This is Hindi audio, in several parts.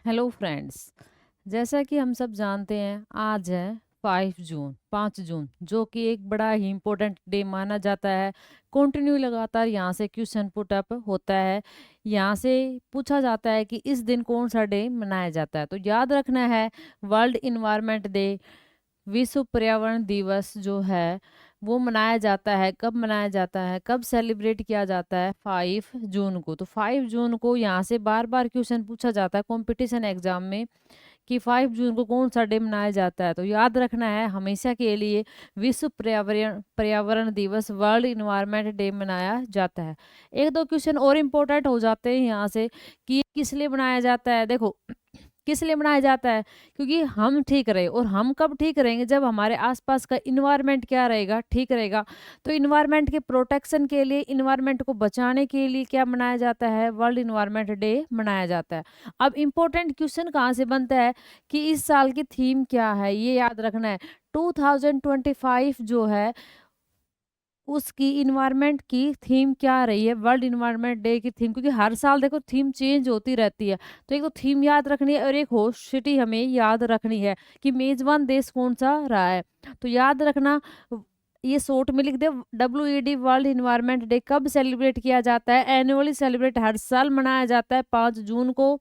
Hello friends. जैसा कि हम सब जानते हैं, आज है 5 जून जो कि एक बड़ा ही इम्पोर्टेंट डे माना जाता है। कंटिन्यू लगातार यहाँ से क्वेश्चन पुट अप होता है। यहाँ से पूछा जाता है कि इस दिन कौन सा डे मनाया जाता है। तो याद रखना है, वर्ल्ड इन्वायरमेंट डे, विश्व पर्यावरण दिवस जो है वो मनाया जाता है। कब मनाया जाता है, कब सेलिब्रेट किया जाता है? 5 जून को। तो 5 जून को यहाँ से बार बार क्वेश्चन पूछा जाता है कंपटीशन एग्जाम में कि 5 जून को कौन सा डे मनाया जाता है। तो याद रखना है हमेशा के लिए, विश्व पर्यावरण पर्यावरण दिवस, वर्ल्ड इन्वायरमेंट डे मनाया जाता है। एक दो क्वेश्चन और इम्पोर्टेंट हो जाते हैं यहाँ से कि ये किस लिए मनाया जाता है। देखो, किस लिए मनाया जाता है? क्योंकि हम ठीक रहे। और हम कब ठीक रहेंगे? जब हमारे आसपास का इन्वायरमेंट क्या रहेगा? ठीक रहेगा। तो इन्वायरमेंट के प्रोटेक्शन के लिए, इन्वायरमेंट को बचाने के लिए क्या मनाया जाता है? वर्ल्ड इन्वायरमेंट डे मनाया जाता है। अब इम्पोर्टेंट क्वेश्चन कहाँ से बनता है कि इस साल की थीम क्या है, ये याद रखना है। 2025 जो है उसकी इन्वायरमेंट की थीम क्या रही है, वर्ल्ड इन्वायरमेंट डे की थीम, क्योंकि हर साल देखो थीम चेंज होती रहती है। तो एक तो थीम याद रखनी है और एक होस्ट सिटी हमें याद रखनी है कि मेजबान देश कौन सा रहा है। तो याद रखना, ये शॉर्ट में लिख दे, WED वर्ल्ड इन्वायरमेंट डे कब सेलिब्रेट किया जाता है? एनुअली सेलिब्रेट, हर साल मनाया जाता है 5 जून को।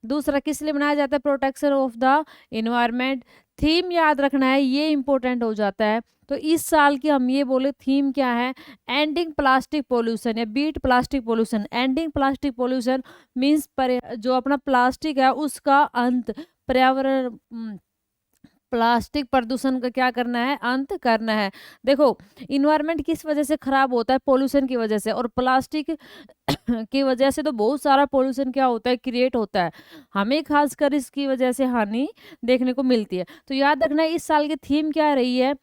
दूसरा, किस लिए मनाया जाता है? Protection of the environment. Theme याद रखना है, ये इंपॉर्टेंट हो जाता है। तो इस साल की हम ये बोले थीम क्या है? एंडिंग प्लास्टिक पोल्यूशन या beat plastic pollution. Ending plastic pollution means जो अपना प्लास्टिक है उसका अंत, पर्यावरण प्लास्टिक प्रदूषण का क्या करना है? अंत करना है। देखो, इन्वायरमेंट किस वजह से खराब होता है? पोल्यूशन की वजह से। और प्लास्टिक की वजह से तो बहुत सारा पोल्यूशन क्या होता है? क्रिएट होता है। हमें खासकर इसकी वजह से हानि देखने को मिलती है। तो याद रखना इस साल की थीम क्या रही है?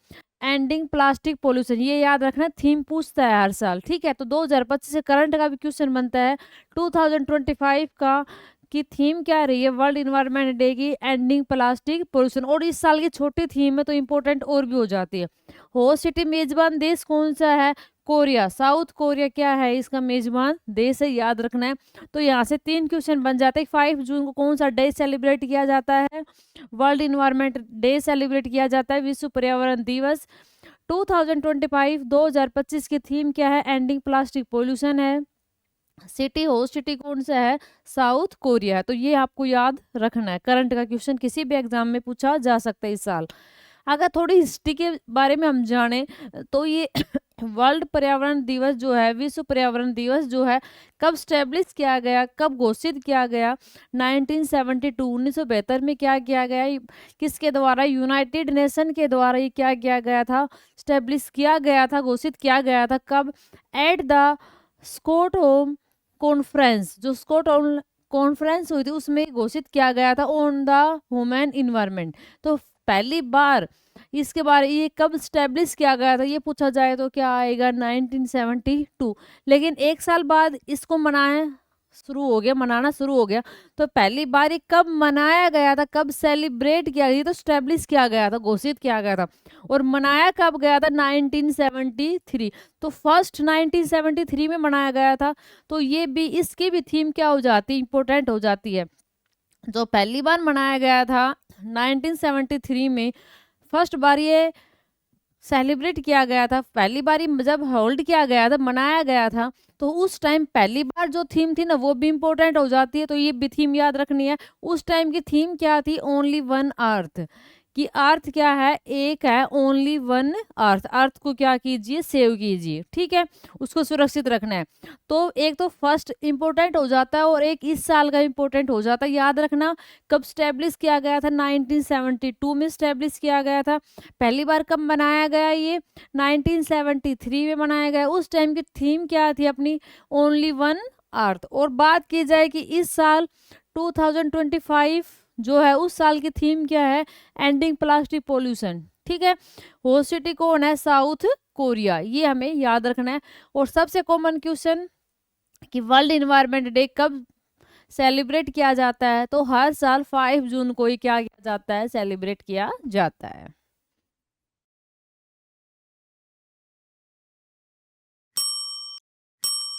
Ending plastic pollution. ये याद रखना, थीम पूछता है हर साल, ठीक है। तो 2025 से करंट का भी क्वेश्चन बनता है। 2025 का की थीम क्या रही है वर्ल्ड इन्वायरमेंट डे की? Ending plastic pollution. और इस साल की छोटी थीम है तो इंपॉर्टेंट और भी हो जाती है। होस्ट सिटी, मेजबान देश कौन सा है? कोरिया। साउथ कोरिया क्या है इसका मेजबान देश है, याद रखना है। तो यहाँ से 3 क्वेश्चन बन जाते हैं। 5 जून को कौन सा डे सेलिब्रेट किया जाता है? वर्ल्ड इन्वायरमेंट डे सेलिब्रेट किया जाता है, विश्व पर्यावरण दिवस। 2025 की थीम क्या है? एंडिंग प्लास्टिक पोल्यूशन है। सिटी, होस्ट सिटी कौन सा है? साउथ कोरिया है। तो ये आपको याद रखना है। करंट का क्वेश्चन किसी भी एग्जाम में पूछा जा सकता है इस साल। अगर थोड़ी हिस्ट्री के बारे में हम जाने तो ये वर्ल्ड पर्यावरण दिवस जो है, विश्व पर्यावरण दिवस जो है, कब स्टेब्लिश किया गया, कब घोषित किया गया? 1972, 1972 में क्या किया गया? किसके द्वारा? यूनाइटेड नेशन के द्वारा ये क्या किया गया था? स्टेब्लिश किया गया था, घोषित किया गया था। कब? At the Stockholm conference. जो स्टॉकहोम कॉन्फ्रेंस हुई थी उसमें घोषित किया गया था ऑन द ह्यूमन इन्वायरमेंट। तो पहली बार इसके बारे ये कब स्टैब्लिश किया गया था ये पूछा जाए तो क्या आएगा? 1972। लेकिन एक साल बाद इसको मनाना शुरू हो गया। तो पहली बार ये कब मनाया गया था, कब सेलिब्रेट किया गया? ये तो स्टैब्लिश किया गया था, घोषित किया गया था। और मनाया कब गया था? 1973। तो फर्स्ट 1973 में मनाया गया था। तो ये भी, इसकी भी थीम क्या हो जाती है? इंपॉर्टेंट हो जाती है। जो पहली बार मनाया गया था 1973 में, फर्स्ट बार ये सेलिब्रेट किया गया था, पहली बार ये जब होल्ड किया गया था, मनाया गया था, तो उस टाइम पहली बार जो थीम थी ना वो भी इंपॉर्टेंट हो जाती है। तो ये भी थीम याद रखनी है। उस टाइम की थीम क्या थी? Only one earth. कि अर्थ क्या है? एक है, ओनली वन अर्थ। अर्थ को क्या कीजिए? सेव कीजिए, ठीक है, उसको सुरक्षित रखना है। तो एक तो फर्स्ट इंपॉर्टेंट हो जाता है और एक इस साल का इंपॉर्टेंट हो जाता है। याद रखना, कब स्टैब्लिश किया गया था? 1972 में स्टैब्लिश किया गया था। पहली बार कब बनाया गया? ये 1973 में बनाया गया। उस टाइम की थीम क्या थी अपनी? Only one earth. और बात की जाए कि इस साल 2025 जो है उस साल की थीम क्या है? एंडिंग प्लास्टिक पोल्यूशन, ठीक है। होस्ट सिटी कौन है? South Korea. ये हमें याद रखना है। और सबसे कॉमन क्वेश्चन कि वर्ल्ड इन्वायरमेंट डे कब सेलिब्रेट किया जाता है? तो हर साल 5 जून को ही क्या किया जाता है? सेलिब्रेट किया जाता है।